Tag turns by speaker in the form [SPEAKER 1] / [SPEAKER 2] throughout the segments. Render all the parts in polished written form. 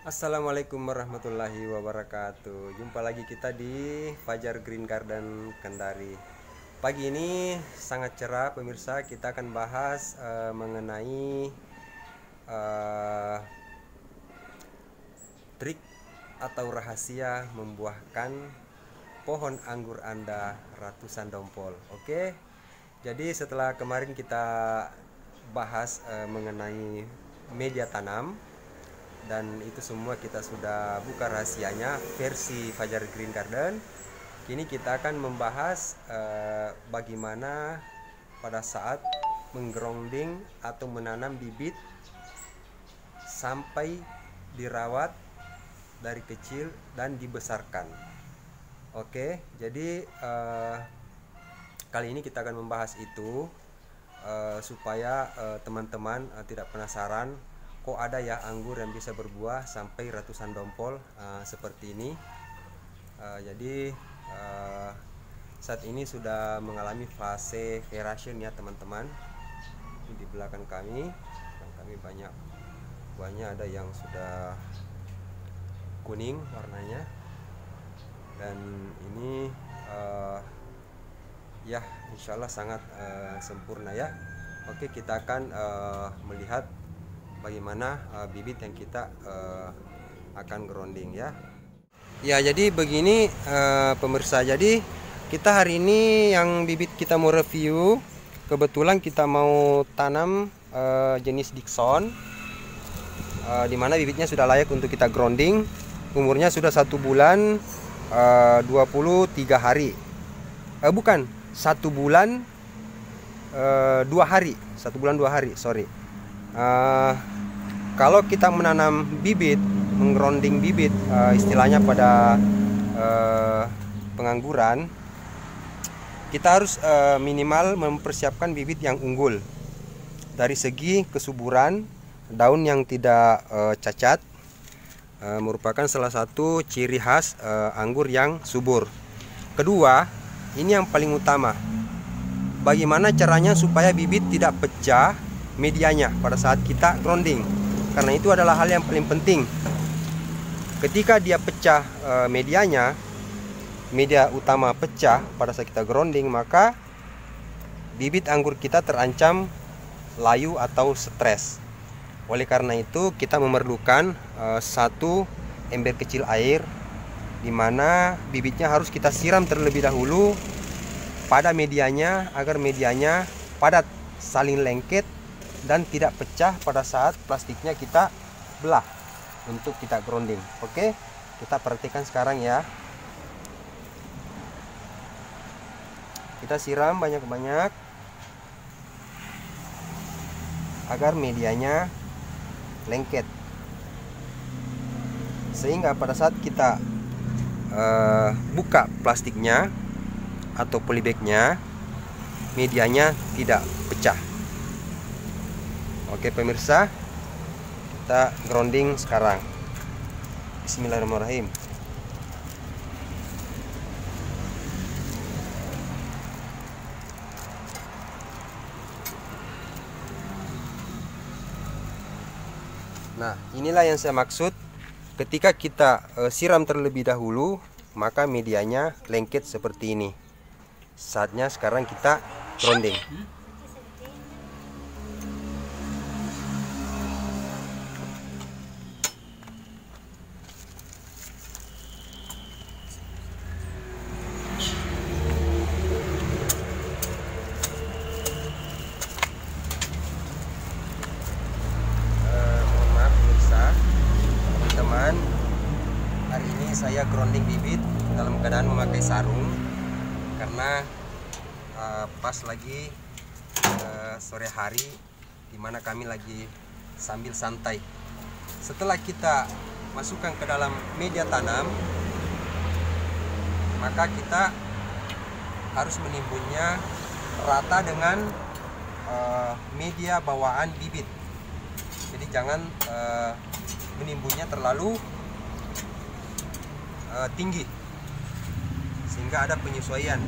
[SPEAKER 1] Assalamualaikum warahmatullahi wabarakatuh. Jumpa lagi kita di Fajar Green Garden Kendari. Pagi ini sangat cerah pemirsa. Kita akan bahas mengenai trik atau rahasia membuahkan pohon anggur Anda ratusan dompol. Oke. Jadi setelah kemarin kita bahas mengenai media tanam, dan itu semua kita sudah buka rahasianya versi Fajar Green Garden. Kini kita akan membahas bagaimana pada saat menggrounding atau menanam bibit sampai dirawat dari kecil dan dibesarkan. Oke, jadi kali ini kita akan membahas itu supaya teman-teman tidak penasaran, kok ada ya anggur yang bisa berbuah sampai ratusan dompol seperti ini. Jadi saat ini sudah mengalami fase aeration ya teman-teman. Di belakang kami banyak buahnya, ada yang sudah kuning warnanya, dan ini ya insyaallah sangat sempurna ya. Oke, kita akan melihat bagaimana bibit yang kita akan grounding ya. Ya, jadi begini pemirsa. Jadi kita hari ini yang bibit kita mau review, kebetulan kita mau tanam jenis Dickson, dimana bibitnya sudah layak untuk kita grounding. Umurnya sudah 1 bulan 23 hari. Bukan, 1 bulan 2 hari. 1 bulan 2 hari, sorry. Kalau kita menanam bibit, menggrounding bibit, istilahnya pada pengangguran, kita harus minimal mempersiapkan bibit yang unggul dari segi kesuburan. Daun yang tidak cacat merupakan salah satu ciri khas anggur yang subur. Kedua, ini yang paling utama, bagaimana caranya supaya bibit tidak pecah medianya pada saat kita grounding, karena itu adalah hal yang paling penting. Ketika dia pecah medianya, media utama pecah pada saat kita grounding, maka bibit anggur kita terancam layu atau stres. Oleh karena itu kita memerlukan satu ember kecil air, di mana bibitnya harus kita siram terlebih dahulu pada medianya agar medianya padat, saling lengket, dan tidak pecah pada saat plastiknya kita belah untuk kita grounding. Oke, kita perhatikan sekarang ya. Kita siram banyak-banyak agar medianya lengket, sehingga pada saat kita buka plastiknya atau polybagnya, medianya tidak pecah. Oke pemirsa, kita grounding sekarang. Bismillahirrahmanirrahim. Nah, inilah yang saya maksud. Ketika kita siram terlebih dahulu, maka medianya lengket seperti ini. Saatnya sekarang kita grounding. Hari ini saya grounding bibit dalam keadaan memakai sarung, karena pas lagi sore hari, dimana kami lagi sambil santai. Setelah kita masukkan ke dalam media tanam, maka kita harus menimbunnya rata dengan media bawaan bibit. Jadi jangan menimbunnya terlalu tinggi, sehingga ada penyesuaian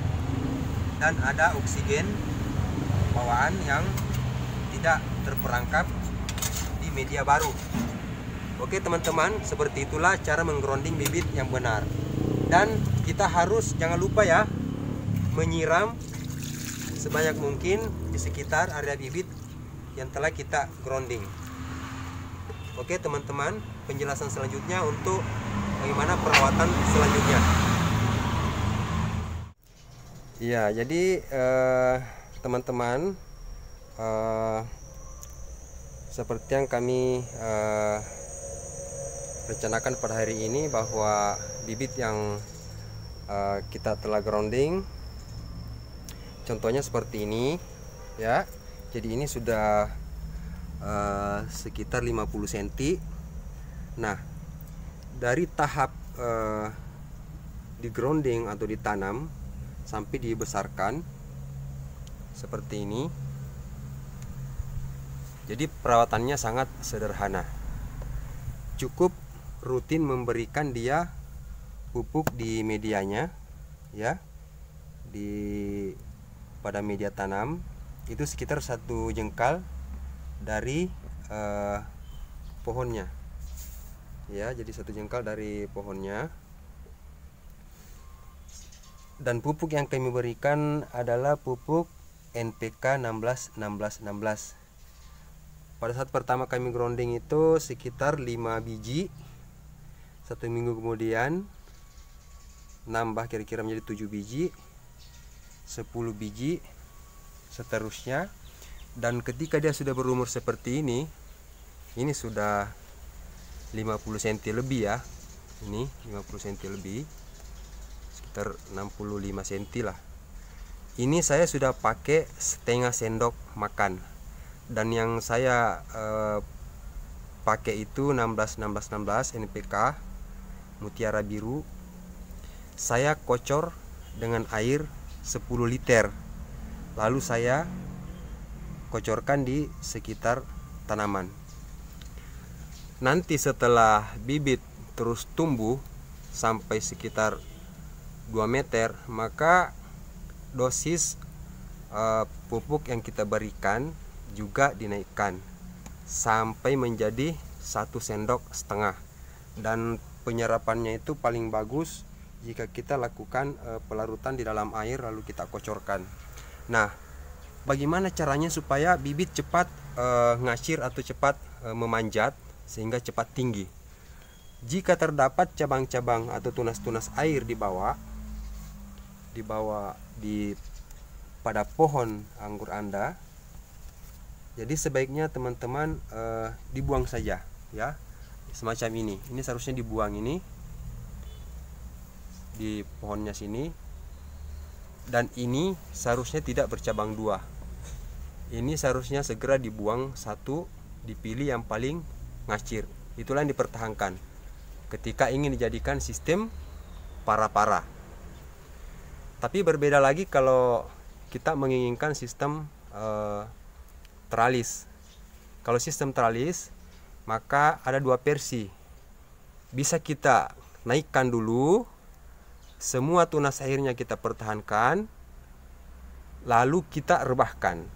[SPEAKER 1] dan ada oksigen bawaan yang tidak terperangkap di media baru. Oke teman-teman, seperti itulah cara menggrounding bibit yang benar. Dan kita harus jangan lupa ya, menyiram sebanyak mungkin di sekitar area bibit yang telah kita grounding. Oke teman-teman, penjelasan selanjutnya untuk bagaimana perawatan selanjutnya. Ya, jadi teman-teman, seperti yang kami rencanakan pada hari ini, bahwa bibit yang kita telah grounding, contohnya seperti ini ya. Jadi ini sudah sekitar 50 cm. Nah, dari tahap di grounding atau ditanam sampai dibesarkan seperti ini. Jadi perawatannya sangat sederhana. Cukup rutin memberikan dia pupuk di medianya ya. Pada media tanam itu sekitar 1 jengkal dari pohonnya. Ya, jadi 1 jengkal dari pohonnya. Dan pupuk yang kami berikan adalah pupuk NPK 16-16-16. Pada saat pertama kami grounding itu sekitar 5 biji. 1 minggu kemudian nambah kira-kira menjadi 7 biji, 10 biji, seterusnya. Dan ketika dia sudah berumur seperti ini sudah 50 cm lebih ya. Ini 50 cm lebih, sekitar 65 cm lah. Ini saya sudah pakai setengah sendok makan. Dan yang saya pakai itu 16-16-16 NPK Mutiara Biru. Saya kocor dengan air 10 liter. Lalu saya kocorkan di sekitar tanaman. Nanti setelah bibit terus tumbuh sampai sekitar 2 meter, maka dosis pupuk yang kita berikan juga dinaikkan sampai menjadi 1,5 sendok. Dan penyerapannya itu paling bagus jika kita lakukan pelarutan di dalam air lalu kita kocorkan. Nah, bagaimana caranya supaya bibit cepat ngacir atau cepat memanjat sehingga cepat tinggi? Jika terdapat cabang-cabang atau tunas-tunas air pada pohon anggur Anda, jadi sebaiknya teman-teman dibuang saja ya. Semacam ini seharusnya dibuang ini di pohonnya sini. Dan ini seharusnya tidak bercabang 2. Ini seharusnya segera dibuang 1, dipilih yang paling ngacir. Itulah yang dipertahankan ketika ingin dijadikan sistem para-para. Tapi berbeda lagi kalau kita menginginkan sistem teralis. Kalau sistem teralis, maka ada 2 versi. Bisa kita naikkan dulu, semua tunas airnya kita pertahankan, lalu kita rebahkan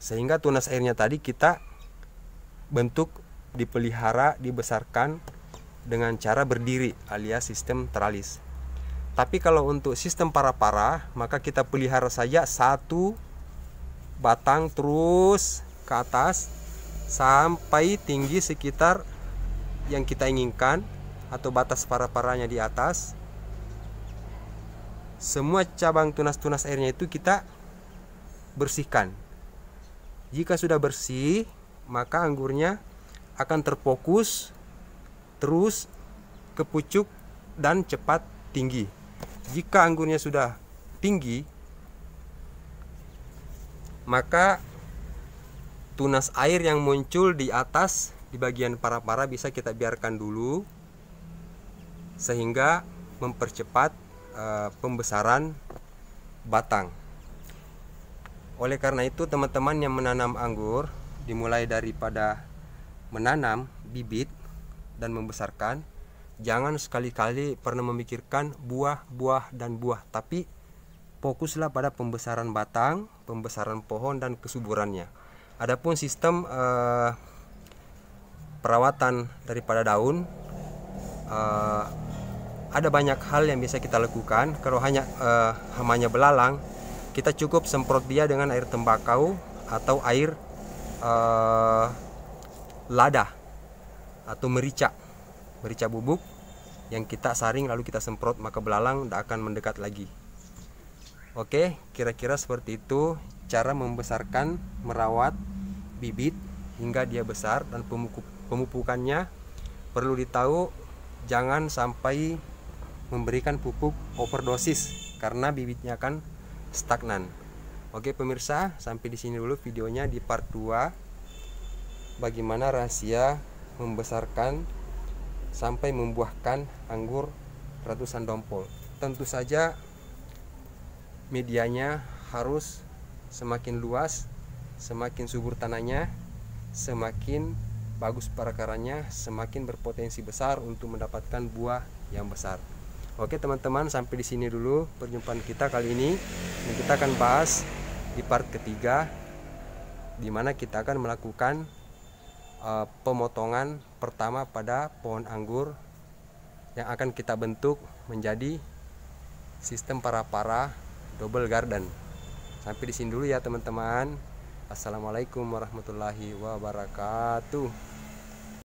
[SPEAKER 1] sehingga tunas airnya tadi kita bentuk, dipelihara, dibesarkan dengan cara berdiri alias sistem teralis. Tapi kalau untuk sistem para-para, maka kita pelihara saja 1 batang terus ke atas sampai tinggi sekitar yang kita inginkan atau batas para-paranya di atas. Semua cabang tunas-tunas airnya itu kita bersihkan. Jika sudah bersih, maka anggurnya akan terfokus terus ke pucuk dan cepat tinggi. Jika anggurnya sudah tinggi, maka tunas air yang muncul di atas di bagian para-para bisa kita biarkan dulu sehingga mempercepat pembesaran batang. Oleh karena itu teman-teman yang menanam anggur, dimulai daripada menanam bibit dan membesarkan, jangan sekali-kali pernah memikirkan buah, tapi fokuslah pada pembesaran batang, pembesaran pohon dan kesuburannya. Adapun sistem perawatan daripada daun, ada banyak hal yang bisa kita lakukan. Kalau hanya hamanya belalang, kita cukup semprot dia dengan air tembakau atau air lada atau merica bubuk yang kita saring lalu kita semprot, maka belalang tidak akan mendekat lagi. Oke, kira-kira seperti itu cara membesarkan, merawat bibit hingga dia besar. Dan pemupukannya perlu ditahu, jangan sampai memberikan pupuk overdosis karena bibitnya akan stagnan. Oke pemirsa, sampai di sini dulu videonya. Di part 2 bagaimana rahasia membesarkan sampai membuahkan anggur ratusan dompol. Tentu saja medianya harus semakin luas, semakin subur tanahnya, semakin bagus perakarannya, semakin berpotensi besar untuk mendapatkan buah yang besar. Oke teman-teman, sampai di sini dulu perjumpaan kita kali ini. Dan kita akan bahas di part ketiga, di mana kita akan melakukan pemotongan pertama pada pohon anggur yang akan kita bentuk menjadi sistem para-para double garden. Sampai di sini dulu ya teman-teman. Assalamualaikum warahmatullahi wabarakatuh.